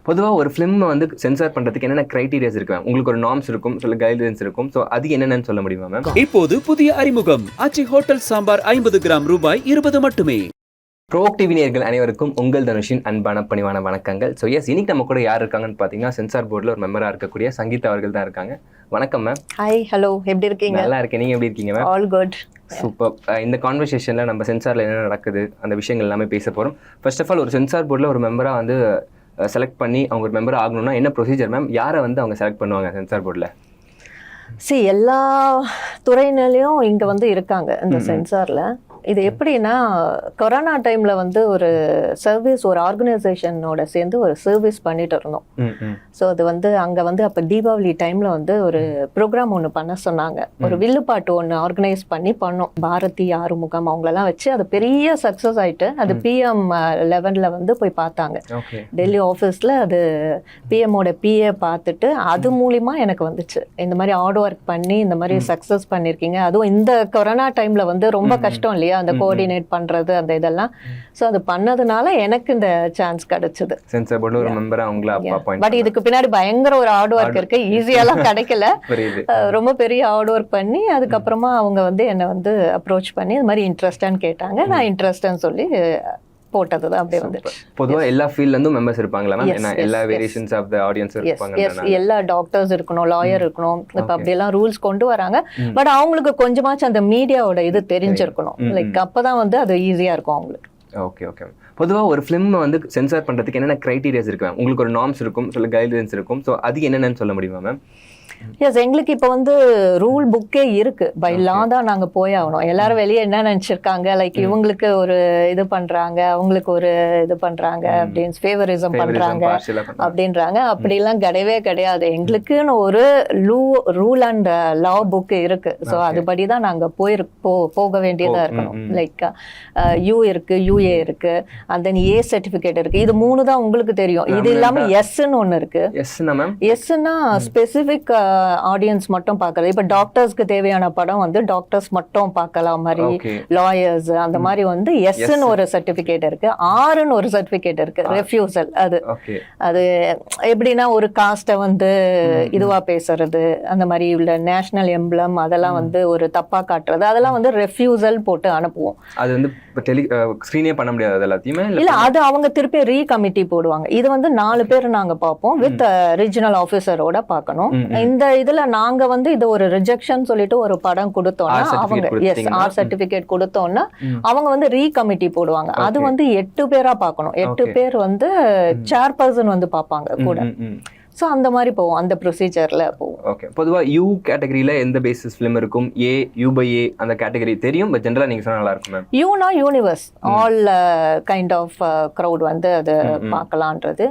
பொதுவா ஒரு ஃபிலிம் வந்து சென்சார் பண்றதுக்கு என்னென்ன கிரைட்டீரியாஸ் இருக்கு மேம்? உங்களுக்கு ஒரு நார்ம்ஸ் இருக்கும், சில கைட்லைன்ஸ் இருக்கும். சோ அது என்னென்னு சொல்ல முடியுமா மேம்? இப்போது புதிய அறிமுகம் ஆச்சி ஹோட்டல் சாம்பார் 50 கிராம் ரூபாய் 20 மட்டுமே. ப்ரோஆக்டிவ் நேயர்கள் அனைவருக்கும் உங்கள் தனுஷின் அன்பான பணிவான வணக்கங்கள். ஸோ எஸ், இன்னைக்கு நம்ம கூட யார் இருக்காங்கன்னு பார்த்தீங்கன்னா சென்சார் போர்டில் ஒரு மெம்பராக இருக்கக்கூடிய சங்கீதா அவர்கள் தான் இருக்காங்க. வணக்கம் மேம். ஹாய், ஹலோ, எப்படி இருக்கீங்க? நல்லா இருக்கேன், நீங்கள் எப்படி இருக்கீங்க மேம்? All good. சூப்பர். இந்த கான்வர்சேஷனில் நம்ம சென்சாரில் என்ன நடக்குது அந்த விஷயங்கள் எல்லாமே பேச போகிறோம். ஃபர்ஸ்ட் ஆஃப் ஆல், ஒரு சென்சார் போர்டில் ஒரு மெம்பராக வந்து செலக்ட் பண்ணி அவங்க ஒரு மெம்பர் ஆகணும்னா என்ன ப்ரொசீஜர் மேம்? யாரை வந்து அவங்க செலக்ட் பண்ணுவாங்க சென்சார் போர்டில்? எல்லா துறையினலையும் இங்கே வந்து இருக்காங்க இந்த சென்சாரில். இது எப்படின்னா, கொரோனா டைமில் வந்து ஒரு சர்வீஸ், ஒரு ஆர்கனைசேஷனோட சேர்ந்து ஒரு சர்வீஸ் பண்ணிட்டு இருந்தோம். ஸோ அது வந்து அங்கே வந்து அப்போ தீபாவளி டைமில் வந்து ஒரு ப்ரோக்ராம் ஒன்று பண்ண சொன்னாங்க. ஒரு வில்லுப்பாட்டு ஒன்று ஆர்கனைஸ் பண்ணோம். பாரதி, ஆறுமுகம் அவங்களெல்லாம் வச்சு அது பெரிய சக்ஸஸ் ஆகிட்டு அது PM லெவலில் வந்து போய் பார்த்தாங்க. டெல்லி ஆஃபீஸில் அது PMோட PA பார்த்துட்டு அது மூலிமா எனக்கு வந்துச்சு, இந்த மாதிரி ஹார்ட் ஒர்க் பண்ணி இந்த மாதிரி சக்ஸஸ் பண்ணியிருக்கீங்க. அதுவும் இந்த கொரோனா டைமில் வந்து ரொம்ப கஷ்டம் இல்லையா, அந்த கோஆர்டினேட் பண்றது, அந்த இதெல்லாம். சோ அது பண்ணதுனால எனக்கு இந்த சான்ஸ் கிடைச்சது. சென்சார் போர்டு ஒரு மெம்பரா அவங்கள அப்பாயிண்ட். பட் இதுக்கு பின்னாடி பயங்கர ஒரு ஹார்ட் ஒர்க் இருக்கு, ஈஸியாலாம் கிடைக்கல. ரொம்ப பெரிய ஹார்ட் ஒர்க் பண்ணி அதுக்கப்புறமா அவங்க வந்து என்னை வந்து அப்ரோச் பண்ணி இது மாதிரி இன்ட்ரெஸ்டான்னு கேட்டாங்க. நான் இன்ட்ரெஸ்ட்னு சொல்லி போட்டதுதான் அப்படியே வந்து. பொதுவா எல்லா ஃபீல்ட்ல இருந்தும் மெம்பர்ஸ் இருப்பாங்களா மேம்? என்ன எல்லா வேரியேஷன்ஸ் ஆஃப் தி ஆடியன்ஸ் இருப்பாங்க? எல்லா டாக்டர்ஸ் இருக்கணும், லாயர் இருக்கணும். இப்ப அப்படி எல்லாம் ரூல்ஸ் கொண்டு வராங்க. பட் அவங்களுக்கு கொஞ்சமாச்சும் அந்த மீடியாவோட இது தெரிஞ்சிருக்கணும். லைக் அப்பதான் வந்து அது ஈஸியா இருக்கும் அவங்களுக்கு. Okay okay. பொதுவா ஒரு ஃபிலிம் வந்து சென்சார் பண்றதுக்கு என்னென்ன கிரைட்டீரியாஸ் இருக்கு மேம்? உங்களுக்கு ஒரு நார்ம்ஸ் இருக்கும், சில கைட்லைன்ஸ் இருக்கும். ஸோ அது என்னென்னு சொல்ல முடியுமா மேம்? எஸ், எங்களுக்கு இப்போ வந்து ரூல் புக்கே இருக்கு. பை லா தான் நாங்கள் போய் ஆகணும். எல்லாரும் வெளியே என்ன நினைச்சிருக்காங்க, லைக் இவங்களுக்கு ஒரு இது பண்றாங்க, அவங்களுக்கு ஒரு இது பண்றாங்க அப்படின்னு, ஃபேவரிசம் பண்றாங்க அப்படின்றாங்க. அப்படிலாம் கிடையவே கிடையாது. எங்களுக்குன்னு ஒரு ரூல் அண்ட் லா புக் இருக்கு. ஸோ அதுபடி தான் நாங்கள் போக வேண்டியதா இருக்கணும். லைக் யூ இருக்கு, UA இருக்கு, அண்ட் தென் A சர்டிஃபிகேட் இருக்கு. இது 3 தான் உங்களுக்கு தெரியும். இது இல்லாம எஸ்ன்னு ஒன்று இருக்கு. எஸ்ன்னா ஸ்பெசிபிக் ஆடியன்ஸ் மட்டும் பார்க்கறது. இப்ப டாக்டர்ஸ்க்கு தேவையான படம் வந்து டாக்டர்ஸ் மட்டும் பார்க்கலாம் மாதிரி, லாயர்ஸ் அந்த மாதிரி வந்து எஸ்ன்னு ஒரு சர்டிபிகேட் இருக்கு. ஆர்ன்னு ஒரு சர்டிபிகேட் இருக்கு, ரெஃப்யூசல். அது எப்படின்னா, ஒரு காஸ்ட்டை வந்து இதுவா பேசுறது, அந்த மாதிரி உள்ள நேஷனல் எம்ப்ளம் அதெல்லாம் வந்து ஒரு தப்பா காட்டுறது, அதெல்லாம் வந்து ரெஃப்யூசல் போட்டு அனுப்புவோம். அது வந்து ஸ்கிரீனே பண்ண முடியாது எல்லாத்தையுமே இல்ல, அது அவங்க திருப்பி ரீ கமிட்டி போடுவாங்க. இது வந்து 4 பேர் நாங்க பார்ப்போம், வித் ரீஜனல் ஆஃபீஸரோட பார்க்கணும். இந்த இதுல நாங்க வந்து இது ஒரு ரிஜெக்ஷன் சொல்லிட்டு ஒரு படம் கொடுத்தோம்னா அவங்க ஆர் சர்டிபிகேட் கொடுத்தோம்னா அவங்க வந்து ரீ கமிட்டி போடுவாங்க. அது வந்து 8 பேரா பார்க்கணும். 8 பேர் வந்து சேர்பர்சன் வந்து பார்ப்பாங்க கூட. ஸோ அந்த மாதிரி போவோம், அந்த ப்ரொசீஜரில் போவோம். ஓகே. பொதுவாக யூ கேட்டகரியில் எந்த பேசிஸ் ஃபிலிம் இருக்கும்? U/A அந்த கேட்டகரி தெரியும், பட் ஜென்ரலாக நீங்கள் சொன்னால் நல்லா இருக்கும் மேம். யூனா universe, all kind of crowd வந்து அது பார்க்கலான்றது.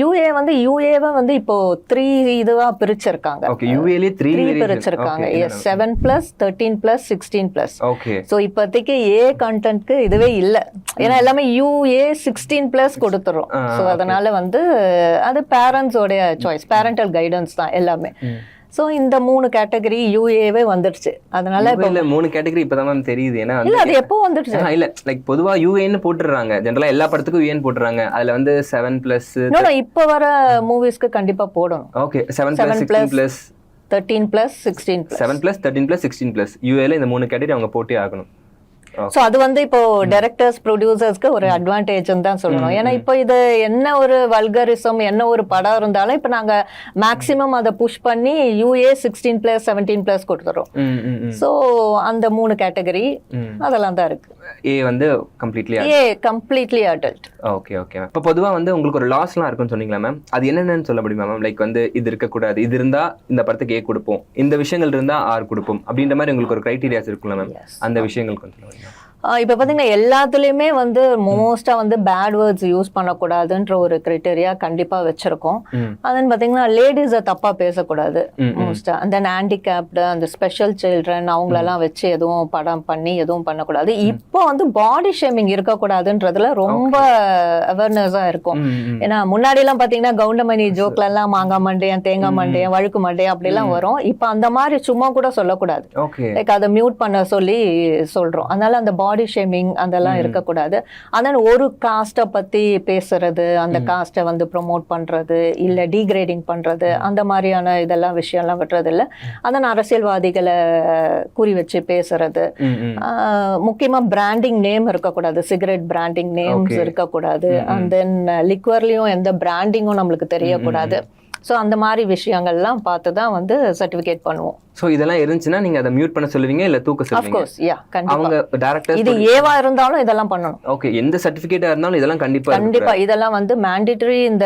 UA வந்து UAவை வந்து இப்போ 3 இதுவாக பிரிச்சிருக்காங்க. ஓகே, UAலே 3 பிரிச்சிருக்காங்க. எஸ், 7+, 13+, 16+. ஓகே. ஸோ இப்போதைக்கு A கண்டென்ட்க்கு இதுவே இல்லை, ஏன்னா எல்லாமே UA 16+ கொடுத்துரும். ஸோ அதனால வந்து அது பேரண்ட்ஸோடைய சாய்ஸ், பேரண்டல் கைடன்ஸ் தான் எல்லாமே. சோ இந்த 3 கேட்டகரி UAவே வந்துருச்சு. அதனால இப்ப 3 கேட்டகரி இப்பதான் மேம் தெரியுது. ஏன்னா இல்ல, அது எப்போ வந்துருச்சு? இல்ல, லைக் பொதுவா UAன்னு போட்டுறாங்க, ஜெனரலா எல்லா படத்துக்கும் UAன்னு போட்டுறாங்க. அதுல வந்து 7+. இப்ப வர மூவிஸ்க்கு கண்டிப்பா போடணும். ஓகே, 7+, 13+, 16+. 7+, 13+, 16+. UAல இந்த 3 கேட்டகரி அவங்க போட்டே ஆகணும். ஸோ அது வந்து இப்போ டைரக்டர்ஸ், ப்ரொடியூசர்ஸ்க்கு ஒரு அட்வான்டேஜ்னு தான் சொல்லணும். ஏன்னா இப்போ இது என்ன ஒரு வல்கரிசம், என்ன ஒரு படம் இருந்தாலும் இப்போ நாங்க மேக்ஸிமம் அதை புஷ் பண்ணி UA 16+, 17+ கொடுத்துறோம். ஸோ அந்த 3 கேட்டகரி அதெல்லாம் தான் இருக்கு. A வந்து கம்ப்ளீட்லி அடல்ட். Okay okay. இப்போ பொதுவாக வந்து உங்களுக்கு ஒரு லாஸ்லாம் இருக்குன்னு சொன்னீங்களா மேம்? அது என்னென்னு சொல்ல முடியுமா மேம்? லைக் வந்து இது இருக்கக்கூடாது, இது இருந்தா இந்த படத்துக்கு A கொடுப்போம், இந்த விஷயங்கள் இருந்தா R கொடுப்போம், அப்படின்ற மாதிரி உங்களுக்கு ஒரு கிரைட்டீரியாஸ் இருக்குல்ல மேம்? அந்த விஷயங்கள் கொஞ்சம். இப்போ பார்த்தீங்கன்னா எல்லாத்துலேயுமே வந்து மோஸ்ட்டாக வந்து பேட் வேர்ட்ஸ் யூஸ் பண்ணக்கூடாதுன்ற ஒரு கிரைட்டீரியா கண்டிப்பாக வச்சுருக்கோம். அதன் பார்த்தீங்கன்னா லேடிஸை தப்பாக பேசக்கூடாது மோஸ்ட்டாக. அந்த ஹேண்டிகேப்டு, அந்த ஸ்பெஷல் சில்ட்ரன் அவங்களெல்லாம் வச்சு எதுவும் படம் பண்ணி எதுவும் பண்ணக்கூடாது. இப்போ வந்து பாடி ஷேமிங் இருக்கக்கூடாதுன்றதுல ரொம்ப அவேர்னஸாக இருக்கும். ஏன்னா முன்னாடிலாம் பார்த்தீங்கன்னா கவுண்டமணி ஜோக்லெல்லாம் மாங்காய் மண்டையன், தேங்காய் மண்டையன், வழுக்கு மண்டையன் அப்படிலாம் வரும். இப்போ அந்த மாதிரி சும்மா கூட சொல்லக்கூடாது. லைக் அதை மியூட் பண்ண சொல்லி சொல்கிறோம். அதனால அந்த பாடி ஷேமிங் அதெல்லாம் இருக்கக்கூடாது. அதனால ஒரு காஸ்ட்டை பத்தி பேசுறது, அந்த காஸ்ட்டை வந்து ப்ரொமோட் பண்றது இல்ல டீக்ரேடிங் பண்றது அந்த மாதிரியான இதெல்லாம் விஷயம்லாம் விட்டுறது இல்லை. அதனால அரசியல்வாதிகளை குறி வச்சு பேசுறது, முக்கியமா பிராண்டிங் நேம் இருக்கக்கூடாது, சிகரெட் பிராண்டிங் நேம்ஸ் இருக்கக்கூடாது. அண்ட் தென் லிக்வர்லயும் எந்த பிராண்டிங்கும் நம்மளுக்கு தெரியக்கூடாது. ஸோ அந்த மாதிரி விஷயங்கள்லாம் பார்த்து தான் வந்து சர்டிஃபிகேட் பண்ணுவோம். ஸோ இதெல்லாம் இருந்துச்சுன்னா நீங்க அதை மியூட் பண்ண சொல்லுவீங்க இல்ல தூக்க சொல்லுவீங்க? Of course, yeah, கண்டிப்பா. அவங்க டைரக்டர்ஸ் இது ஏவா இருந்தாலும் இதெல்லாம் பண்ணணும். ஓகே, எந்த சர்டிஃபிகேட்டா இருந்தாலும் இதெல்லாம் கண்டிப்பா இதெல்லாம் வந்து மேண்டேட்டரி. இந்த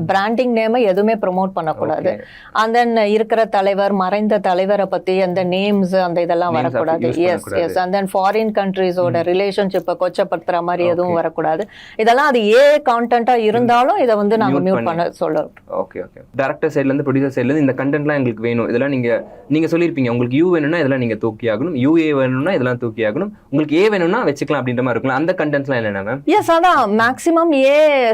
பிராண்டிங் நேமை எதுவுமே ப்ரொமோட் பண்ணக்கூடாது. அண்ட் தென் இருக்கிற தலைவர், மறைந்த தலைவரை பத்தி அந்த நேம்ஸ் அந்த இதெல்லாம் வரக்கூடாது. Yes yes. And then foreign கண்ட்ரீஸோட ரிலேஷன்ஷிப்பை கொச்சப்படுத்துற மாதிரி எதுவும் வரக்கூடாது. இதெல்லாம் அது கான்டென்ட்டா இருந்தாலும் இதை வந்து நாங்க மியூட் பண்ண சொல்றோம். Okay okay. டைரக்டர் சைடுல இருந்து ப்ரொடியூசர் சைடுல இருந்து இந்த கண்டென்ட்லாம் எங்களுக்கு வேணும், இதெல்லாம் நீங்க சொல்லிருப்பீங்க உங்களுக்கு யூ வேணும்னா இதெல்லாம் நீங்க தூக்கி ஆகணும், யூஏ வேணும்னா இதெல்லாம் தூக்கி ஆகணும், உங்களுக்கு ஏ வேணும்னா வச்சுக்கலாம் அப்படின்ற மாதிரி இருக்கும். அந்த கண்டென்ட்ஸ்லாம் என்னன்னா மேம்? எஸ், அதான் மேக்ஸிமம்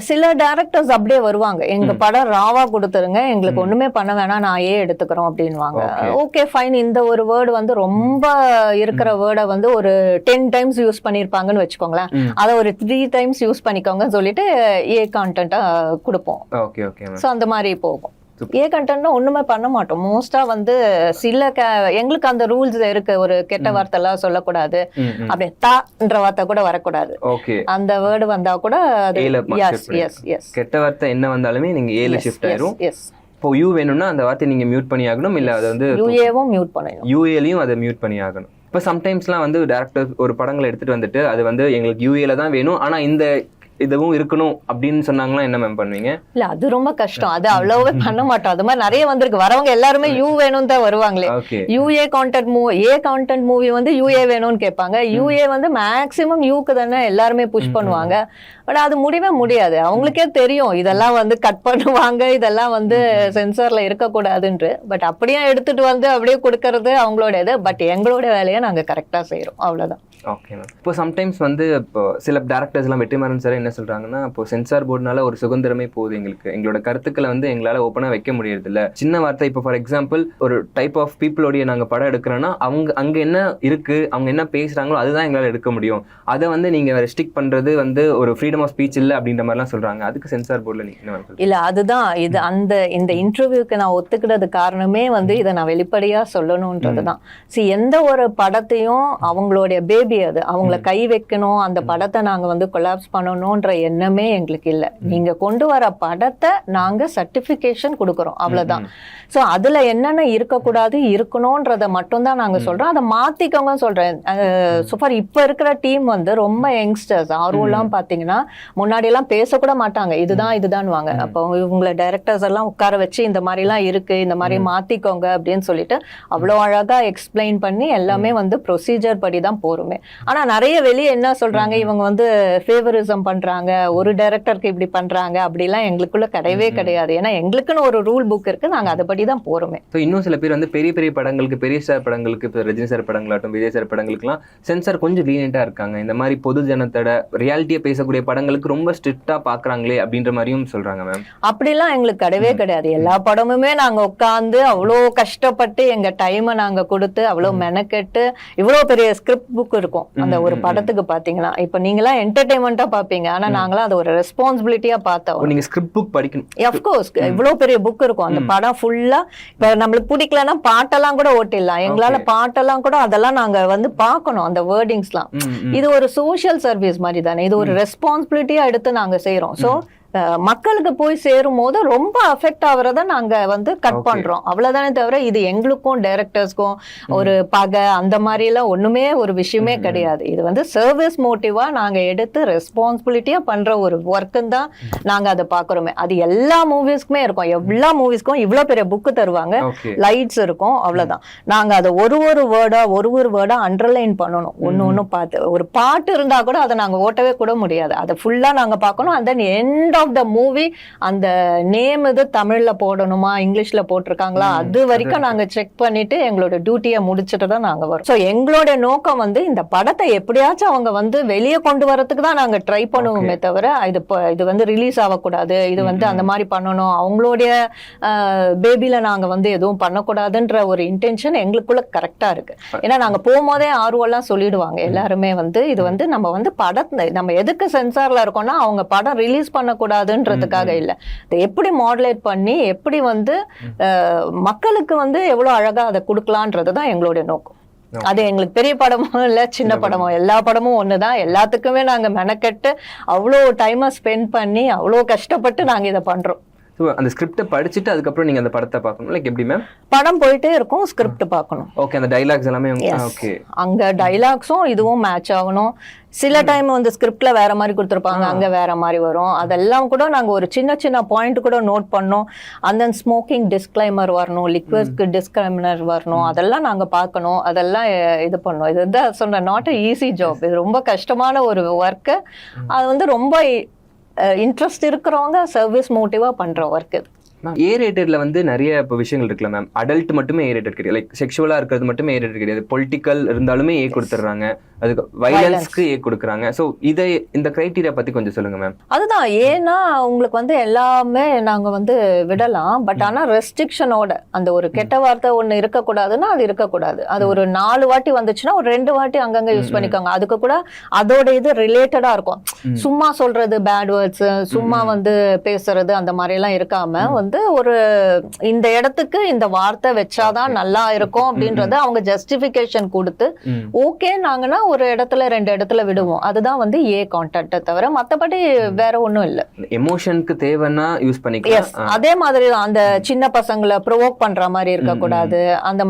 சில டைரக்டர்ஸ் அப்படியே வருவாங்க, எங்க படம் ராவா கொடுத்துருங்க, எங்களுக்கு ஒண்ணுமே பண்ண வேணாம், நான் எடுத்துக்கிறோம் அப்படின்வாங்க. Okay fine. இந்த ஒரு வேர்டு வந்து ரொம்ப இருக்கிற வேர்டை வந்து ஒரு 10 டைம்ஸ் யூஸ் பண்ணிருப்பாங்கன்னு வச்சுக்கோங்களேன், அதை ஒரு 3 டைம்ஸ் யூஸ் பண்ணிக்கோங்கன்னு சொல்லிட்டு கான்டென்ட்டா கொடுப்போம். Okay okay. ஸோ அந்த மாதிரி போகும். கண்டென்ட்னா ஒண்ணுமே பண்ண மாட்டோம். மோஸ்டா வந்து சில எங்களுக்கு அந்த ரூல்ஸ் இருக்கு. ஒரு கெட்ட வார்த்தை எல்லாம் சொல்லக்கூடாது, அப்படியே தான்ற வார்த்தை கூட வரக்கூடாது. அந்த வேர்டு வந்தா கூட கெட்ட வார்த்தை என்ன வந்தாலுமே நீங்க ஏல ஷிஃப்ட் ஆயிரும். இப்போ யூ வேணும்னா அந்த வார்த்தை நீங்க மியூட் பண்ணி ஆகணும், இல்ல அதை வந்து யூஏவும் மியூட் பண்ணணும், யூஏலையும் அதை மியூட் பண்ணி ஆகணும். இப்போ சம்டைம்ஸ்லாம் வந்து டேரக்டர் ஒரு படங்களை எடுத்துட்டு வந்துட்டு அது வந்து எங்களுக்கு யூஏல தான் வேணும் ஆனா இந்த இதுவும் இருக்கணும் அப்படின்னு சொன்னாங்களா, என்ன மேம் பண்ணுவீங்க? இல்ல அது ரொம்ப கஷ்டம், அது அவ்வளவே பண்ண மாட்டோம். அது மாதிரி நிறைய வந்திருக்கு, வரவங்க எல்லாருமே யூ வேணும்னு தான் வருவாங்களே. யூஏ கான்டென்ட் மூவி வந்து யூஏ வேணும்னு கேட்பாங்க. யூஏ வந்து மேக்சிமம் யூக்கு தானே எல்லாருமே புஷ் பண்ணுவாங்க. பட் அது முடியவே முடியாது. அவங்களுக்கே தெரியும் இதெல்லாம் வந்து கட் பண்ணுவாங்க, இதெல்லாம் வந்து சென்சார்ல இருக்கக்கூடாதுன்று. பட் அப்படியே எடுத்துட்டு வந்து அப்படியே கொடுக்கறது அவங்களோட இது. பட் எங்களோட வேலையை நாங்க கரெக்டா செய்யறோம், அவ்வளவுதான். Okay ma'am. இப்போ சம்டைம்ஸ் வந்து இப்போ சில டேரக்டர்ஸ் எல்லாம் வெற்றிமாறன் சார் என்ன சொல்றாங்கன்னா, இப்போ சென்சார் போர்டுனால ஒரு சுதந்திரமே போகுது, எங்களோட கருத்துக்களை வந்து எங்களால ஓப்பனா வைக்க முடியறது இல்ல. சின்ன வார்த்தை, இப்போ ஃபார் எக்ஸாம்பிள் ஒரு டைப் ஆஃப் பீப்புளோடைய நாங்க படம் எடுக்கிறோம்னா அங்க என்ன இருக்கு, அவங்க என்ன பேசுறாங்களோ அதுதான் எங்களால எடுக்க முடியும். அதை வந்து நீங்க ரெஸ்ட்ரிக்ட் பண்றது வந்து ஒரு ஃப்ரீடம் ஆஃப் ஸ்பீச் இல்ல அப்படின்ற மாதிரிலாம் சொல்றாங்க. அதுக்கு சென்சார் போர்டுல நீங்க என்ன சொல்றீங்க? இல்ல அதுதான் இது இந்த இன்டர்வியூக்கு நான் ஒத்துக்கிறது காரணமே வந்து இதை நான் வெளிப்படையா சொல்லணும்ன்றதுதான். எந்த ஒரு படத்தையும் அவங்களுடைய பேபி, அது அவங்கள கை வைக்கணும், அந்த படத்தை நாங்க வந்து கொலாப்ஸ் பண்ணணும்ன்ற எண்ணமே எங்களுக்கு இல்லை. நீங்க கொண்டு வர படத்தை நாங்க சர்டிபிகேஷன் கொடுக்கறோம், அவ்வளவுதான். சோ அதுல என்னென்ன இருக்கக்கூடாது இருக்கணும்ன்றத மட்டும் தான் நாங்க சொல்றோம். அதை மாத்திக்கோங்க சொல்றேன். சூப்பர். இப்ப இருக்கிற டீம் வந்து ரொம்ப யங்ஸ்டர்ஸ். ஆர்வம்லாம் பாத்தீங்கன்னா முன்னாடி எல்லாம் பேசக்கூட மாட்டாங்க, இதுதான் வாங்க. அப்போ இவங்களை டைரக்டர்ஸ் எல்லாம் உட்கார வச்சு இந்த மாதிரி எல்லாம் இருக்கு, இந்த மாதிரி மாத்திக்கோங்க அப்படின்னு சொல்லிட்டு அவ்வளவு அழகா எக்ஸ்பிளைன் பண்ணி எல்லாமே வந்து ப்ரொசீஜர் படி தான் போருமே. ஆனா நிறைய வெளியே என்ன சொல்றாங்க, இவங்க வந்து ஃபேவரிசம் பண்றாங்க, ஒரு டைரக்டருக்கு இப்படி பண்றாங்க, அப்படிலாம் எங்களுக்குள்ள கிடையவே கிடையாது. ஏன்னா எங்களுக்குன்னு ஒரு ரூல் புக் இருக்கு, நாங்க அதை படி தான் போறோமே. இன்னும் சில பேர் வந்து பெரிய பெரிய படங்களுக்கு, பெரிய ஸ்டார் படங்களுக்கு, இப்போ ரஜினி சார் படங்களாகட்டும், விஜய் சார் படங்களுக்குலாம் சென்சார் கொஞ்சம் லீனியண்டா இருக்காங்க. இந்த மாதிரி பொது ஜனத்தோட ரியாலிட்டியை பேசக்கூடிய படங்களுக்கு ரொம்ப ஸ்ட்ரிக்டா பாக்குறாங்களே அப்படின்ற மாதிரியும் சொல்றாங்க மேம். அப்படிலாம் எங்களுக்கு கிடையவே கிடையாது. எல்லா படமுமே நாங்க உட்காந்து அவ்வளோ கஷ்டப்பட்டு எங்க டைமை நாங்க கொடுத்து அவ்வளோ மெனக்கெட்டு இவ்வளோ பெரிய ஸ்கிரிப்ட் புக் இருக்கும் அந்த ஒரு படத்துக்கு. பாத்தீங்கன்னா இப்ப நீங்களா என்டர்டைன்மெண்டா பாப்பீங்க, ஆனா நாங்களாம் அது ஒரு ரெஸ்பான்சிபிலிட்டியா பார்த்தோம். நீங்க ஸ்கிரிப்ட் புக் படிக்கணும், அஃப்கோர்ஸ். இவ்வளவு பெரிய புக் இருக்கும், அந்த படம் ஃபுல்லா. இப்ப நம்மளுக்கு பிடிக்கலன்னா பாட்டெல்லாம் கூட ஓட்டிடலாம், எங்களால பாட்டெல்லாம் கூட அதெல்லாம் நாங்க வந்து பார்க்கணும், அந்த வேர்டிங்ஸ்லாம். இது ஒரு சோஷியல் சர்வீஸ் மாதிரி தானே, இது ஒரு ரெஸ்பான்சிபிலிட்டியா எடுத்து நாங்க செய்யறோம். சோ மக்களுக்கு போய் சேரும் போது ரொம்ப அஃபெக்ட் ஆகுறத நாங்க வந்து கட் பண்றோம், அவ்வளவுதானே தவிர இது எங்களுக்கும் டைரக்டர்ஸ்க்கும் ஒரு பகை அந்த மாதிரி எல்லாம் ஒண்ணுமே ஒரு விஷயமே கிடையாது. இது வந்து சர்வீஸ் மோட்டிவா நாங்க எடுத்து ரெஸ்பான்சிபிலிட்டியா பண்ற ஒரு ஒர்க்குன்னு தான் நாங்க அதை பாக்குறோமே. அது எல்லா மூவிஸ்க்குமே இருக்கும். எல்லா மூவிஸ்க்கும் இவ்வளவு பெரிய புக்கு தருவாங்க, லைட்ஸ் இருக்கும், அவ்வளவுதான். நாங்க அதை ஒரு வேர்டா அண்டர்லைன் பண்ணணும், ஒண்ணு பார்த்து. ஒரு பாட்டு இருந்தா கூட அதை நாங்க ஓட்டவே கூட முடியாது, அதை ஃபுல்லா நாங்க பார்க்கணும். அந்த எண்ட் ஆஃப் த மூவி அந்த நேம் இது தமிழ்ல போடணுமா இங்கிலீஷ்ல போட்டிருக்காங்களா அது வரைக்கும் நாங்க செக் பண்ணிட்டு எங்களோட டியூட்டியை முடிச்சுட்டு தான் நாங்க வரோம். ஸோ எங்களோட நோக்கம் வந்து இந்த படத்தை எப்படியாச்சும் அவங்க வந்து வெளியே கொண்டு வரதுக்கு தான் நாங்க ட்ரை பண்ணுவோமே தவிர இது வந்து ரிலீஸ் ஆகக்கூடாது, இது வந்து அந்த மாதிரி பண்ணணும், அவங்களுடைய பேபில நாங்க வந்து எதுவும் பண்ணக்கூடாதுன்ற ஒரு இன்டென்ஷன் எங்களுக்குள்ள கரெக்டா இருக்கு. ஏன்னா நாங்க போகும்போதே ஆர்வம்லாம் சொல்லிடுவாங்க எல்லாருமே வந்து இது வந்து நம்ம வந்து படத்தை நம்ம எதுக்கு சென்சார்ல இருக்கோம்னா அவங்க படம் ரிலீஸ் பண்ணக்கூடாதுன்றதுக்காக இல்ல, இதை எப்படி மாடுலேட் பண்ணி எப்படி வந்து மக்களுக்கு வந்து எவ்வளவு அழகா அதை கொடுக்கலான்றது தான் எங்களுடைய நோக்கம். அது எங்களுக்கு பெரிய படமும் இல்ல சின்ன படமும் எல்லா படமும் ஒண்ணுதான். எல்லாத்துக்குமே நாங்க மெனக்கெட்டு அவ்வளோ டைமை ஸ்பெண்ட் பண்ணி அவ்வளோ கஷ்டப்பட்டு நாங்க இதை பண்றோம். அந்த ஸ்கிரிப்டை படிச்சுட்டு அதுக்கப்புறம் நீங்க அந்த படத்தை பார்க்கணும். லைக் எப்படி மேம்? படம் போயிட்டே இருக்கும், ஸ்கிரிப்ட் பார்க்கணும். ஓகே, அந்த டைலாக்ஸ் எல்லாமே ஓகே, அங்க டைலாக்ஸும் இதுவும் மேட்ச் ஆகணும். சில டைம் வந்து ஸ்கிரிப்ட்ல வேற மாதிரி கொடுத்துருப்பாங்க, அங்க வேற மாதிரி வரும். அதெல்லாம் கூட நாங்க ஒரு சின்ன சின்ன பாயிண்ட் கூட நோட் பண்ணோம். அந்த ஸ்மோக்கிங் டிஸ்க்ளைமர் வரணும், லிக்விட்க்கு டிஸ்க்ளைமர் வரணும், அதெல்லாம் நாங்க பார்க்கணும், அதெல்லாம் இது பண்ணோம். இதுதான் சொன்ன நாட் அ ஈஸி ஜாப், இது ரொம்ப கஷ்டமான ஒரு ஒர்க்கு. அது வந்து ரொம்ப இன்ட்ரெஸ்ட் இருக்கிறவங்க சர்வீஸ் மோட்டிவா பண்ற ஒர்க் இது. ஏ ரேட்டட்ல வந்து நிறைய இப்போ விஷயங்கள் இருக்குல்ல மேம். அடல்ட் மட்டுமே ஏ ரேட்டட் கிடையாது, லைக் செக்ஷுவலா இருக்கிறது மட்டுமே ஏ ரேட்டட் கிடையாது, பொலிட்டிக்கல் இருந்தாலுமே ஏ கொடுத்துட்றாங்க, அதுக்கு வைலன்ஸ்க்கு ஏ கொடுக்குறாங்க. ஸோ இதை இந்த கிரைட்டீரியா பத்தி கொஞ்சம் சொல்லுங்க மேம். அதுதான் ஏன்னா உங்களுக்கு வந்து எல்லாமே நாங்க வந்து விடலாம், பட் ஆனா ரெஸ்ட்ரிக்ஷனோட அந்த ஒரு கெட்ட வார்த்தை ஒண்ணு இருக்கக்கூடாதுன்னா அது இருக்கக்கூடாது. அது ஒரு 4 வாட்டி வந்துச்சுன்னா ஒரு 2 வாட்டி அங்கங்க யூஸ் பண்ணிக்கோங்க. அதுக்கு கூட அதோட இது ரிலேட்டடா இருக்கும். சும்மா சொல்றது பேட் வேர்ட்ஸ், சும்மா வந்து பேசுறது அந்த மாதிரி எல்லாம் இருக்காம வந்து ஒரு இந்த இடத்துக்கு இந்த வார்த்தை வச்சாதான் நல்லா இருக்கும் அப்படின்றத அவங்க ஜஸ்டிபிகேஷன் கொடுத்து ஓகே நாங்கன்னா ஒரு இடத்துல 2 இடத்துல விடுவோம். அதுதான் வந்து ஏ கான்டென்ட் தவிர மத்தபடி வேற ஒண்ணும் இல்ல. எமோஷனுக்கு தேவைன்னா யூஸ் பண்ணிக்கலாம். அதே மாதிரி அந்த சின்ன பசங்களை ப்ரொவோக் பண்ற மாதிரி இருக்கக்கூடாது, அந்த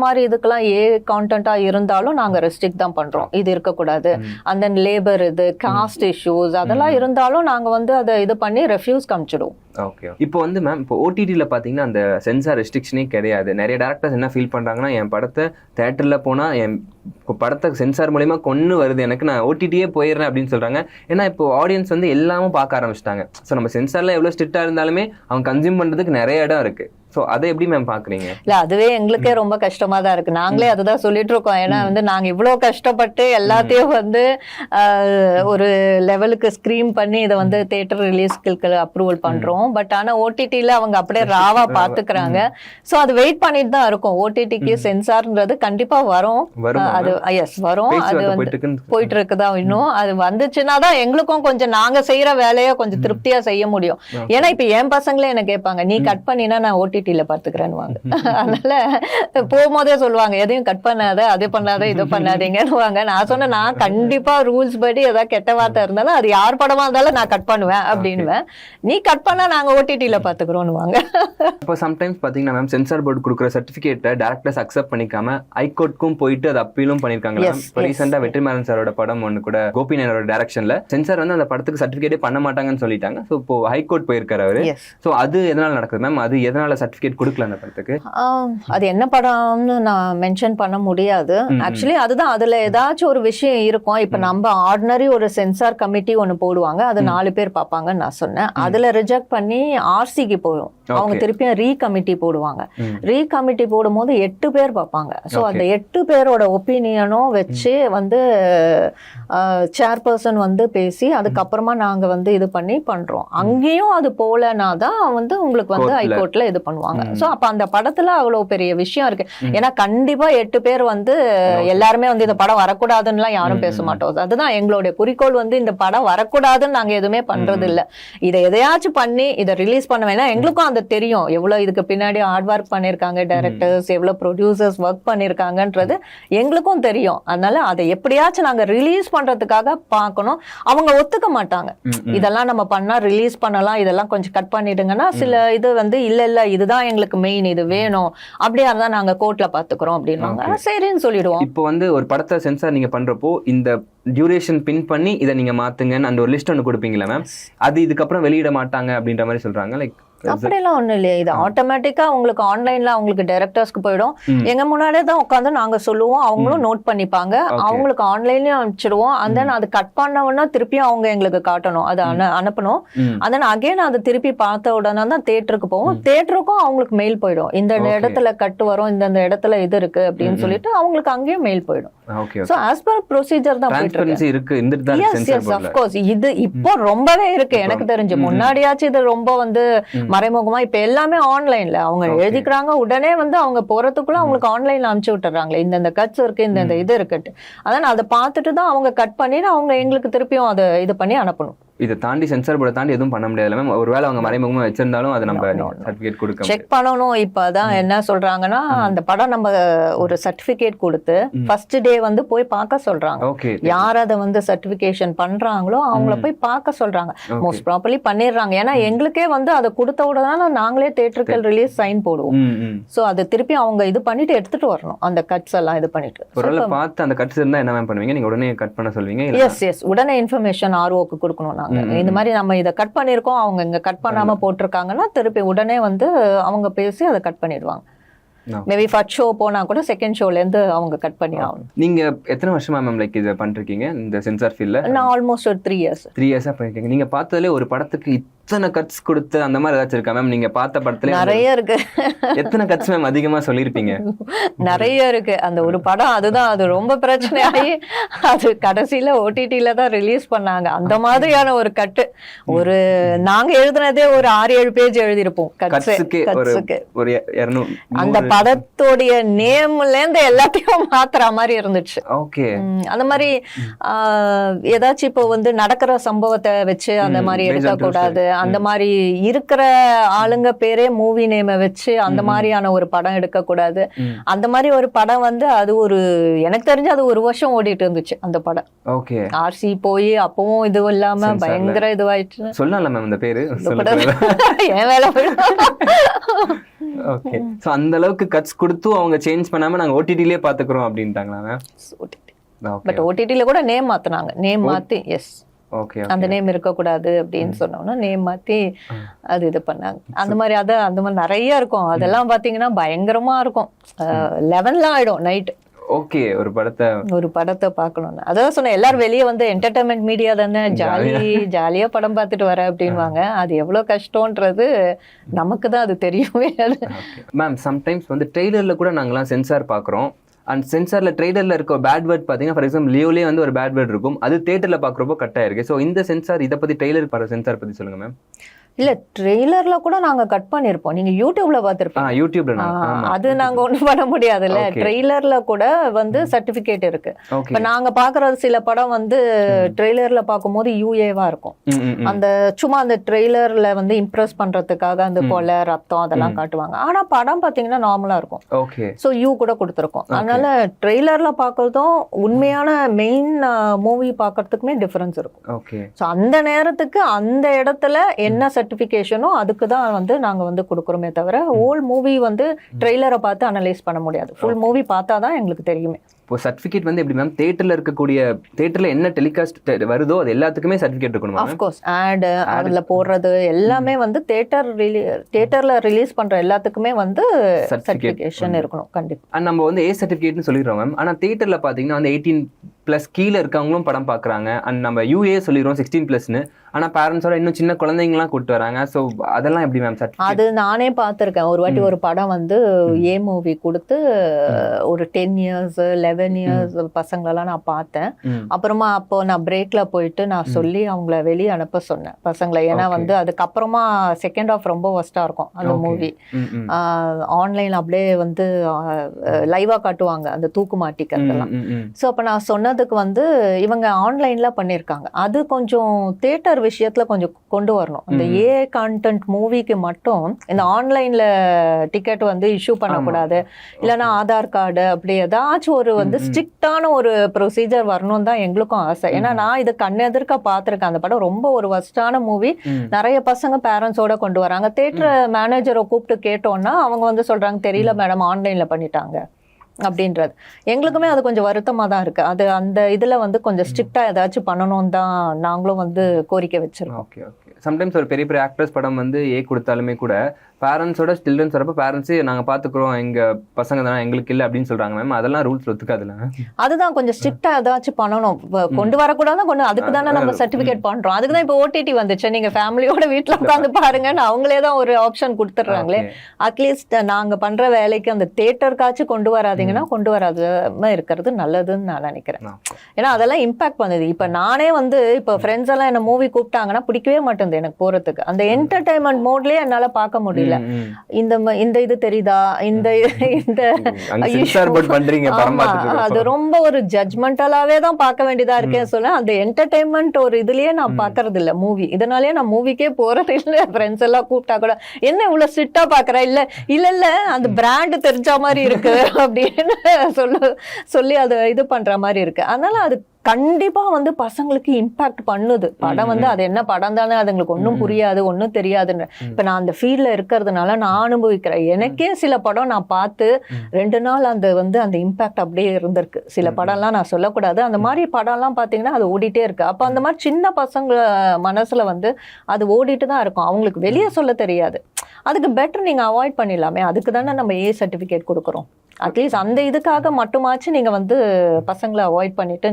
மாதிரி இதுக்கெல்லாம் ஏ கான்டென்ட்டா இருந்தாலும் நாங்க ரெஸ்ட்ரிக்ட் தான் பண்றோம், இது இருக்கக்கூடாது. அந்த லேபர் இது காஸ்ட் இஷ்யூஸ் அதெல்லாம் இருந்தாலும் நாங்க வந்து அதை இது பண்ணி ரெஃப்யூஸ் காமிச்சிடுவோம். ஓகே, இப்போ வந்து மேம் இப்போ ஓடிடியில் பார்த்தீங்கன்னா அந்த சென்சார் ரெஸ்ட்ரிக்ஷனே கிடையாது. நிறைய டேரக்டர்ஸ் என்ன ஃபீல் பண்ணுறாங்கன்னா என் படத்தை தேட்டரில் போனால் என் படத்தை சென்சார் மூலயமா கொண்டு வருது, எனக்கு நான் ஓடிடியே போயிடுறேன் அப்படின்னு சொல்கிறாங்க. ஏன்னா இப்போ ஆடியன்ஸ் வந்து எல்லாமும் பார்க்க ஆரம்பிச்சிட்டாங்க. ஸோ நம்ம சென்சாரில் எவ்வளோ ஸ்ட்ரிக்டாக இருந்தாலுமே அவங்க கன்சியூம் பண்ணுறதுக்கு நிறைய இடம் இருக்குது. ஸோ அதை எப்படி மேம் பாக்குறீங்க? இல்ல அதுவே எங்களுக்கே ரொம்ப கஷ்டமா தான் இருக்கு. நாங்களே அதுதான் சொல்லிட்டு இருக்கோம். ஏன்னா வந்து நாங்க இவ்வளவு கஷ்டப்பட்டு எல்லாத்தையும் வந்து ஒரு லெவலுக்கு ஸ்கிரீம் பண்ணி இதை வந்து தியேட்டர் ரிலீஸ்க்கு அப்ரூவல் பண்றோம். பட் ஆனா ஓடிடில அவங்க அப்படியே ராவா பாத்துக்கிறாங்க. சோ அது வெயிட் பண்ணிட்டு தான் இருக்கும். ஓடிடிக்கு சென்சார்ன்றது கண்டிப்பா வரும். அது எஸ் வரும். அது வந்து போயிட்டு இருக்குதா இன்னும். அது வந்துச்சுன்னா தான் எங்களுக்கும் கொஞ்சம் நாங்க செய்யற வேலையை கொஞ்சம் திருப்தியா செய்ய முடியும். ஏன்னா இப்ப என் பசங்களே என்ன கேட்பாங்க, நீ கட் பண்ணினா நான் ஓடிடில பாத்துக்கிறேன்னு வாங்க. அதனால போகும்போதே சொல்லுவாங்க எதையும் கட் பண்ணாத, அது பண்ணாத, இது பண்ணாதீங்கன்னு வாங்க. நான் சொன்னேன் நான் கண்டிப்பா ரூல்ஸ் படி ஏதாவது கெட்ட வார்த்தை இருந்தாலும் அது யார் படமா இருந்தாலும் நான் கட் பண்ணுவேன் அப்படின்னுவேன். நீ கட் பண்ணா நாங்க ஓடிடில பாத்துக்கிறோம்னு வாங்க. இப்போ சம்டைம்ஸ் பாத்தீங்கன்னா மேம் சென்சார் போர்டு கொடுக்குற சர்டிபிகேட்டை டைரக்டர்ஸ் அக்செப்ட் பண்ணிக்காம ஹைகோர்ட்க்கும் போயிட்டு அதை அப்பீலும் பண்ணிருக்காங்க. இப்போ ரீசெண்டா வெற்றிமாறன் சாரோட படம் ஒண்ணு கூட கோபி நாயரோட டைரக்ஷன்ல சென்சார் வந்து அந்த படத்துக்கு சர்டிபிகேட்டே பண்ண மாட்டாங்கன்னு சொல்லிட்டாங்க. ஸோ இப்போ ஹைகோர்ட் போயிருக்காரு அவரு. ஸோ அது எதனால நடக்குது மேம்? அது எதனால சர்டிபிகேட் கொடுக்கல அந்த படத்துக்கு? அது என்ன படம்னு நான் மென்ஷன் பண்ண முடியாது. ஆக்சுவலி அதுதான் அதுல ஏதாச்சும் ஒரு விஷயம் இருக்கும். இப்ப நம்ம ஆர்டினரி ஒரு சென்சார் கமிட்டி ஒன்னு போடுவாங்க, அது 4 பேர் பார்ப்பாங்கன்னு நான் சொன்னேன். அதுல ரிஜெக்ட் பண்ணி ஆர்சிக்கு போயிடும். அவங்க திருப்பியும் ரீ கமிட்டி போடுவாங்க. ரீ கமிட்டி போடும்போது 8 பேர் பார்ப்பாங்க. ஸோ அந்த 8 பேரோட ஒப்பீனியனும் வச்சு வந்து சேர்பர்சன் வந்து பேசி அதுக்கப்புறமா நாங்க வந்து இது பண்ணி பண்றோம். அங்கேயும் அது போலனா தான் வந்து உங்களுக்கு வந்து ஹைகோர்ட்ல இது பண்ணுவாங்க. ஸோ அப்ப அந்த படத்துல அவ்வளவு பெரிய விஷயம் இருக்கு. ஏன்னா கண்டிப்பா 8 பேர் வந்து எல்லாருமே வந்து இந்த படம் வரக்கூடாதுன்னு யாரும் பேச மாட்டோம். அதுதான் எங்களுடைய குறிக்கோள் வந்து இந்த படம் வரக்கூடாதுன்னு நாங்க எதுவுமே பண்றது இல்ல. இதை எதையாச்சும் பண்ணி இதை ரிலீஸ் பண்ண வேணா எங்களுக்கும் அது தெரியும். எவ்வளவு இதுக்கு பின்னாடி ஹார்ட் ஒர்க் பண்ணிருக்காங்க டைரக்டர்ஸ், எவ்வளவு ப்ரொடியூசர்ஸ் ஒர்க் பண்ணிருக்காங்கன்றது எங்களுக்கும் தெரியும். அதனால அதை எப்படியாச்சும் நாங்க ரிலீஸ் பண்றதுக்காக பார்க்கணும். அவங்க ஒத்துக்க மாட்டாங்க. இதெல்லாம் நம்ம பண்ணா ரிலீஸ் பண்ணலாம், இதெல்லாம் கொஞ்சம் கட் பண்ணிடுங்கன்னா சில இது வந்து இல்ல இதுதான் எங்களுக்கு மெயின், இது வேணும், அப்படியா இருந்தா நாங்க கோர்ட்ல பாத்துக்கிறோம் அப்படின்னாங்க. சரின்னு சொல்லிடுவோம். இப்போ வந்து ஒரு படத்தை சென்சார் நீங்க பண்றப்போ இந்த டியூரேஷன் பின் பண்ணி இதை நீங்க மாத்துங்கன்னு அந்த ஒரு லிஸ்ட் ஒன்று கொடுப்பீங்களா மேம்? அது இதுக்கப்புறம் வெளியிட மாட்டாங்க அப்படின்ற மாதிரி சொல்றாங்க. லைக் அப்படிலாம் ஒண்ணும் இல்லையே, இது ஆட்டோமேட்டிக்கா உங்களுக்கு ஆன்லைன்ல அவங்களுக்கு டைரக்டர்ஸ்க்கு போயிடும். எங்க முன்னாடியே தான் உட்காந்து நாங்க சொல்லுவோம், அவங்களும் நோட் பண்ணிப்பாங்க, அவங்களுக்கு ஆன்லைன்லயும் அனுப்பிச்சிடுவோம். அந்த அது கட் பண்ணவொன்னா திருப்பியும் அவங்க எங்களுக்கு காட்டணும், அது அனுப்பணும். அதன் அகைன் அது திருப்பி பார்த்த உடனே தான் தியேட்டருக்கு போவோம். தியேட்டருக்கும் அவங்களுக்கு மெயில் போயிடும், இந்த இடத்துல கட் வரும், இந்த இடத்துல இது இருக்கு அப்படின்னு சொல்லிட்டு அவங்களுக்கு அங்கேயும் மெயில் போயிடும். So as per procedure தான் போயிட்டு இருக்கு. Yes, of course. இது இப்போ ரொம்பவே இருக்கு எனக்கு தெரிஞ்சு. முன்னாடியாச்சும் இது ரொம்ப வந்து மறைமுகமா, இப்ப எல்லாமே ஆன்லைன்ல அவங்க எழுதிக்கிறாங்க, உடனே வந்து அவங்க போறதுக்குள்ள அவங்களுக்கு ஆன்லைன்ல அனுப்பிச்சு விட்டுறாங்களே, இந்த கட்ஸ் இருக்கு, இந்த இது இருக்குட்டு. அதான் அதை பார்த்துட்டு தான் அவங்க கட் பண்ணிட்டு அவங்க எங்களுக்கு திருப்பியும் அதை இது பண்ணி அனுப்பணும். இதை தாண்டி சென்சார் போர்டை தாண்டி எதுவும் பண்ண முடியாது மேம். ஒருவேளை அவங்க மறைமுகமா வச்சிருந்தாலும் அதை நம்ம சர்டிபிகேட் கொடுக்க செக் பண்ணணும். இப்பதான் என்ன சொல்றாங்கன்னா, அந்த படம் நம்ம ஒரு சர்டிபிகேட் கொடுத்து ஃபர்ஸ்ட் டே வந்து போய் பார்க்க சொல்றாங்க. யார் அதை வந்து சர்டிபிகேஷன் பண்றாங்களோ அவங்கள போய் பார்க்க சொல்றாங்க. மோஸ்ட் ப்ராப்பர்லி பண்ணிடுறாங்க. ஏன்னா எங்களுக்கே வந்து அதை கொடுத்த உடனே நாங்களே தியேட்டர்கள் ரிலீஸ் சைன் போடுவோம். சோ அதை திருப்பி அவங்க இது பண்ணிட்டு எடுத்துட்டு வரணும், அந்த கட்ஸ் எல்லாம் இது பண்ணிட்டு. ஒருவேளை பார்த்து அந்த கட்ஸ் இருந்தா என்ன பண்ணுவீங்க? நீங்க உடனே கட் பண்ண சொல்வீங்க? எஸ், உடனே இன்ஃபர்மேஷன் ஆர்ஓக்கு கொடுக்கணும். இந்த மாதிரி நம்ம இதை கட் பண்ணிருக்கோம், அவங்க இங்க கட் பண்ணாம போட்டிருக்காங்கன்னா திருப்பி உடனே வந்து அவங்க பேசி அதை கட் பண்ணிடுவாங்க. மேபி ஃபர்ஸ்ட் ஷோ போனா கூட செகண்ட் ஷோல இருந்து அவங்க கட் பண்ணி ஆகணும். நீங்க எத்தனை வருஷமா மேம் லைக் இதை பண்றீங்க இந்த சென்சார் ஃபீல்ட்ல? நான் ஆல்மோஸ்ட் ஒரு 3 years. 3 years பண்ணிருக்கீங்க. நீங்க பார்த்ததுல ஒரு படத்துக்கு இத்தனை கட்ஸ் கொடுத்து அந்த மாதிரி ஏதாச்சும் இருக்கா மேம்? நீங்க பார்த்த படத்துல நிறைய இருக்கு. எத்தனை கட்ஸ் மேம் அதிகமா சொல்லிருப்பீங்க? நிறைய இருக்கு. அந்த ஒரு படம் அதுதான், அது ரொம்ப பிரச்சனையாகி அது கடைசியில OTTல தான் ரிலீஸ் பண்ணாங்க. அந்த மாதிரியான ஒரு கட்டு, ஒரு நாங்க எழுதுனதே ஒரு 6-7 பேஜ் எழுதிருப்போம் கட்ஸுக்கு. ஒரு 200 அந்த படத்தோடைய நேம்ல இருந்து எல்லாத்தையும் மாத்துற மாதிரி இருந்துச்சு. ஓகே. அந்த மாதிரி ஏதாச்சும் இப்போ வந்து நடக்கிற சம்பவத்தை வச்சு அந்த மாதிரி எடுக்கக்கூடாது, அந்த மாதிரி இருக்கிற ஆளுங்க பேரே மூவி நேம வச்சு அந்த மாதிரியான ஒரு படம் எடுக்கக்கூடாது. அந்த மாதிரி ஒரு படம் வந்து அது ஒரு எனக்கு தெரிஞ்சு அது 1 வருஷம் ஓடிட்டு இருந்துச்சு அந்த படம். ஓகே. RC போய் அப்பவும் இது இல்லாம பயங்கர இதுவாயிடுச்சு. சொல்லலாம் மேம் அந்த பேரு? ஏன் வேலை போயிடும். ஓகே. சோ அந்த அளவுக்கு கட்ஸ் கொடுத்து அவங்க சேஞ்ச் பண்ணாம நாங்க OTTலயே பாத்துக்கிறோம் அப்படின்ட்டாங்களா மேம்? பட் OTTல கூட நேம் மாத்துனாங்க. நேம் மாத்தி எஸ் அந்த நேம் இருக்கக்கூடாது அப்படின்னு சொன்னோம்னா நேம் மாத்தி அது இது பண்ணாங்க. அந்த மாதிரி அந்த மாதிரி நிறைய இருக்கும். அதெல்லாம் பாத்தீங்கன்னா பயங்கரமா இருக்கும். 11 ஆயிடும் நைட். ஓகே. ஒரு படத்தை பார்க்கணும்னு அதான் சொன்னேன். எல்லாரும் வெளியே வந்து என்டர்டைன்மெண்ட் மீடியா தானே, ஜாலியா படம் பார்த்துட்டு வர அப்படின்வாங்க. அது எவ்வளவு கஷ்டம்ன்றது நமக்கு தான் அது தெரியுமே. மேம் சம்டைம்ஸ் வந்து ட்ரெய்லர்ல கூட நாங்கெல்லாம் சென்சார் பாக்குறோம். அண்ட் சென்சார்ல ட்ரெய்லர்ல இருக்க பேட் வேர்ட் பாத்தீங்கன்னா, ஃபார் எக்ஸாம்பிள் லியோலே வந்து ஒரு பேட் வேர்ட் இருக்கும், அது தியேட்டர்ல பாக்குறப்போ கட் ஆயிருக்கு. ஸோ இந்த சென்சார் இதை பத்தி ட்ரெய்லர் பாரு சென்சார் பத்தி சொல்லுங்க மேம். இல்ல ட்ரெய்லர்ல கூட நாங்க கட் பண்ணிருப்போம். நீங்க யூடியூப்ல பாத்துருப்போம். யூடியூப்ல அது நாங்க ஒண்ணும் பண்ண முடியாதுல்ல. ட்ரெய்லர்ல கூட வந்து சர்டிபிகேட் இருக்கு. இப்ப நாங்க பாக்குறது சில படம் வந்து ட்ரெய்லர்ல பாக்கும்போது UA-வா இருக்கும். அந்த சும்மா அந்த ட்ரெய்லர்ல வந்து இம்ப்ரெஸ் பண்றதுக்காக அந்த கொலை ரத்தம் அதெல்லாம் காட்டுவாங்க. ஆனா படம் பாத்தீங்கன்னா நார்மலா இருக்கும். சோ U கூட கொடுத்துருக்கோம். அதனால ட்ரெய்லர்ல பாக்குறதும் உண்மையான மெயின் மூவி பாக்குறதுக்குமே டிஃபரன்ஸ் இருக்கும். சோ அந்த நேரத்துக்கு அந்த இடத்துல என்ன சர்டிபிகேஷனோ அதுக்கு தான் வந்து நாங்க வந்து கொடுக்குறோமே தவிர ஹோல் மூவி வந்து ட்ரெய்லரை பார்த்து அனலைஸ் பண்ண முடியாது. ஃபுல் மூவி பார்த்தா தான் எங்களுக்கு தெரியுமே. இப்போ சர்டிபிகேட் வந்து எப்படி மேம்? தியேட்டர்ல என்ன டெலிகாஸ்ட் வருதோ அது எல்லாத்துக்குமே சர்டிபிகேட் இருக்கணும். ஆஃப் கோர்ஸ் ஆட் அதுல போடுறது எல்லாமே வந்து தியேட்டர்ல ரிலீஸ் பண்ற எல்லாத்துக்குமே வந்து சர்டிபிகேஷன் இருக்கணும் கண்டிப்பா. நம்ம வந்து A சர்டிபிகேட்னு சொல்லிடுறோம் மேம். ஆனா தியேட்டர்ல பாத்தீங்கன்னா வந்து 18+ கீழே இருக்கவங்களும் படம் பாக்குறாங்க. அண்ட் நம்ம UA சொல்லிடுறோம் 16+ன்னு. ஆனா பேரண்ட்ஸோட இன்னும் சின்ன குழந்தைங்கலாம் கூட்டு வராங்க. ஸோ அதெல்லாம் எப்படி மேம் சர்டிபிகேட்? அது நானே பார்த்துருக்கேன். ஒரு வாட்டி ஒரு படம் வந்து A மூவி கொடுத்து ஒரு 10 years 11 years பசங்களெல்லாம் நான் பார்த்தேன். அப்புறமா அப்போ நான் பிரேக்ல போயிட்டு நான் சொல்லி அவங்கள வெளியே அனுப்ப சொன்னேன் பசங்களை. ஏன்னா வந்து அதுக்கப்புறமா செகண்ட் ஆஃப் ரொம்ப ஒஸ்டா இருக்கும் அந்த மூவி. ஆன்லைன்ல அப்படியே வந்து லைவா காட்டுவாங்க அந்த தூக்கு மாட்டிக்கிறதெல்லாம். ஸோ அப்போ நான் சொன்னதுக்கு வந்து இவங்க ஆன்லைன்ல பண்ணியிருக்காங்க. அது கொஞ்சம் தியேட்டர் விஷயத்துல கொஞ்சம் கொண்டு வரணும். அந்த A கான்டென்ட் மூவிக்கு மட்டும் இந்த ஆன்லைன்ல டிக்கெட் வந்து இஷ்யூ பண்ணக்கூடாது. இல்லைன்னா ஆதார் கார்டு அப்படி ஏதாச்சும் ஒரு வந்து ஸ்ட்ரிக்டான ஒரு ப்ரொசீஜர் வரணும் தான் எங்களுக்கும் ஆசை. ஏன்னா நான் இது கண்ணெதிர்க்க பார்த்துருக்கேன். அந்த படம் ரொம்ப ஒரு வஸ்டான மூவி. நிறைய பசங்க பேரண்ட்ஸோட கொண்டு வராங்க. தியேட்டர் மேனேஜரை கூப்பிட்டு கேட்டோம்னா அவங்க வந்து சொல்றாங்க தெரியல மேடம் ஆன்லைன்ல பண்ணிட்டாங்க அப்படின்றது. எங்களுக்குமே அது கொஞ்சம் வருத்தமா தான் இருக்கு. அது அந்த இதுல வந்து கொஞ்சம் ஸ்ட்ரிக்டா ஏதாச்சும் பண்ணணும் தான் நாங்களும் வந்து கோரிக்கை வச்சிருக்கோம். Okay okay. சம்டைம்ஸ் ஒரு பெரிய பெரிய ஆக்டர்ஸ் படம் வந்து ஏ கொடுத்தாலுமே கூட பேரண்ட்ஸோட சில்ட்ரன்ஸ் வரப்போ பேரண்ட்ஸே நாங்கள் பார்த்துக்குறோம் எங்கள் பசங்க தானே எங்களுக்கு இல்லை அப்படின்னு சொல்கிறாங்க மேம். அதெல்லாம் ரூல்ஸ் ஒத்துக்காதுல்ல? அதுதான் கொஞ்சம் ஸ்ட்ரிக்டா ஏதாச்சும் பண்ணணும். கொண்டு வரக்கூடாது, அதுக்கு தானே நம்ம சர்டிபிகேட் பண்றோம். அதுக்கு தான் இப்போ ஓடிடி வந்துச்சு, நீங்க ஃபேமிலியோட வீட்டுல உட்காந்து பாருங்கன்னு அவங்களே தான் ஒரு ஆப்ஷன் கொடுத்துட்றாங்களே. அட்லீஸ்ட் நாங்க பண்ற வேலைக்கு அந்த தியேட்டருக்காச்சும் கொண்டு வராதீங்கன்னா கொண்டு வராம இருக்கிறது நல்லதுன்னு நான் நினைக்கிறேன். ஏன்னா அதெல்லாம் இம்பாக்ட் பண்ணுது. இப்ப நானே வந்து இப்ப ஃப்ரெண்ட்ஸ் எல்லாம் என்ன மூவி கூப்பிட்டாங்கன்னா பிடிக்கவே மாட்டேங்குது எனக்கு போறதுக்கு. அந்த என்டர்டைன்மெண்ட் மோட்லயே என்னால பார்க்க முடியல. இந்த இது தெரியுதா, இந்த அது ரொம்ப ஒரு ஜட்ஜ்மெண்டலாவே தான் பார்க்க வேண்டியதா இருக்கேன்னு சொல்ல. அந்த என்டர்டைன்மெண்ட் ஒரு இதுலயே நான் பாக்குறது இல்ல மூவி. இதனாலயே நான் மூவிக்கே போறது இல்ல. ஃப்ரெண்ட்ஸ் எல்லாம் கூப்பிட்டா கூட என்ன இவ்வளவு ஸ்ட்ரிக்டா பாக்குற, இல்ல அந்த பிராண்ட் தெரிஞ்ச மாதிரி இருக்கு அப்படின்னு சொல்லி அதை இது பண்ற மாதிரி இருக்கு. அதனால அது கண்டிப்பா வந்து பசங்களுக்கு இம்பாக்ட் பண்ணுது. படம் வந்து அது என்ன படம் தானே, அதுங்களுக்கு ஒன்றும் புரியாது, ஒன்றும் தெரியாதுன்னு. இப்ப நான் அந்த ஃபீல்ட்ல இருக்கிறதுனால நான் அனுபவிக்கிறேன். எனக்கே சில படம் நான் பார்த்து 2 நாள் அந்த இம்பாக்ட் அப்படியே இருந்திருக்கு. சில படம்லாம் நான் சொல்லக்கூடாது, அந்த மாதிரி படம்லாம் பார்த்தீங்கன்னா அது ஓடிட்டே இருக்கு. அப்போ அந்த மாதிரி சின்ன பசங்க மனசுல வந்து அது ஓடிட்டு தான் இருக்கும். அவங்களுக்கு வெளியே சொல்ல தெரியாது. அதுக்கு பெட்டர் நீங்க அவாய்ட் பண்ணிடலாமே. அதுக்கு தானே நம்ம ஏ சர்டிஃபிகேட் கொடுக்குறோம். அட்லீஸ்ட் அந்த இதுக்காக மட்டுமாச்சு நீங்க வந்து பசங்களை அவாய்ட் பண்ணிட்டு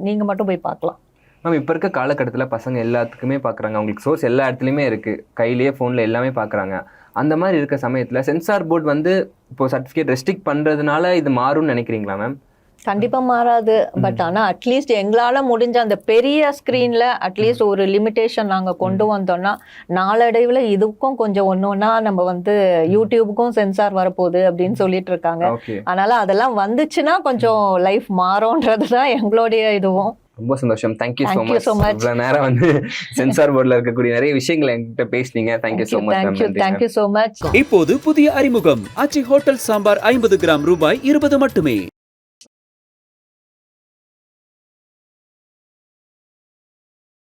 நீங்க மட்டும் போய் பார்க்கலாம். மேம் இப்போ இருக்க காலகட்டத்தில் பசங்க எல்லாத்துக்குமே பார்க்குறாங்க, அவங்களுக்கு சோர்ஸ் எல்லா இடத்துலையுமே இருக்குது, கையிலேயே ஃபோனில் எல்லாமே பார்க்குறாங்க. அந்த மாதிரி இருக்க சமயத்தில் சென்சார் போர்டு வந்து இப்போ சர்டிஃபிகேட் ரெஸ்ட்ரிக்ட் பண்ணுறதுனால இது மாறும்னு நினைக்கிறீங்களா மேம்? கண்டிப்பா மாறாது. பட் ஆனா அட்லீஸ்ட் எங்களால முடிஞ்ச அந்த பெரிய ஸ்கிரீன்ல அட்லீஸ்ட் ஒரு லிமிடேஷன் நாங்க கொண்டு வந்தோம்னா நாளடைவுல இதுக்கும் கொஞ்சம் ஒன்னொன்னா நம்ம வந்து யூடியூபுக்கும் சென்சார் வரப்போகுது அப்படின்னு சொல்லிட்டு இருக்காங்க. அதனால அதெல்லாம் வந்துச்சுன்னா கொஞ்சம் லைஃப் மாறும்ன்றதுதான் எங்களுடைய இதுவும். ரொம்ப சந்தோஷம். Thank you so much. இவ்வளவு நேரம் வந்து சென்சார் போர்டில் இருக்கக்கூடிய நிறைய விஷயங்களை என்கிட்ட பேசுனீங்க. Thank you so much. Thank you so much. இப்போது புதிய அறிமுகம் ஆச்சி ஹோட்டல் சாம்பார் 50 கிராம் ரூபாய் 20 மட்டுமே.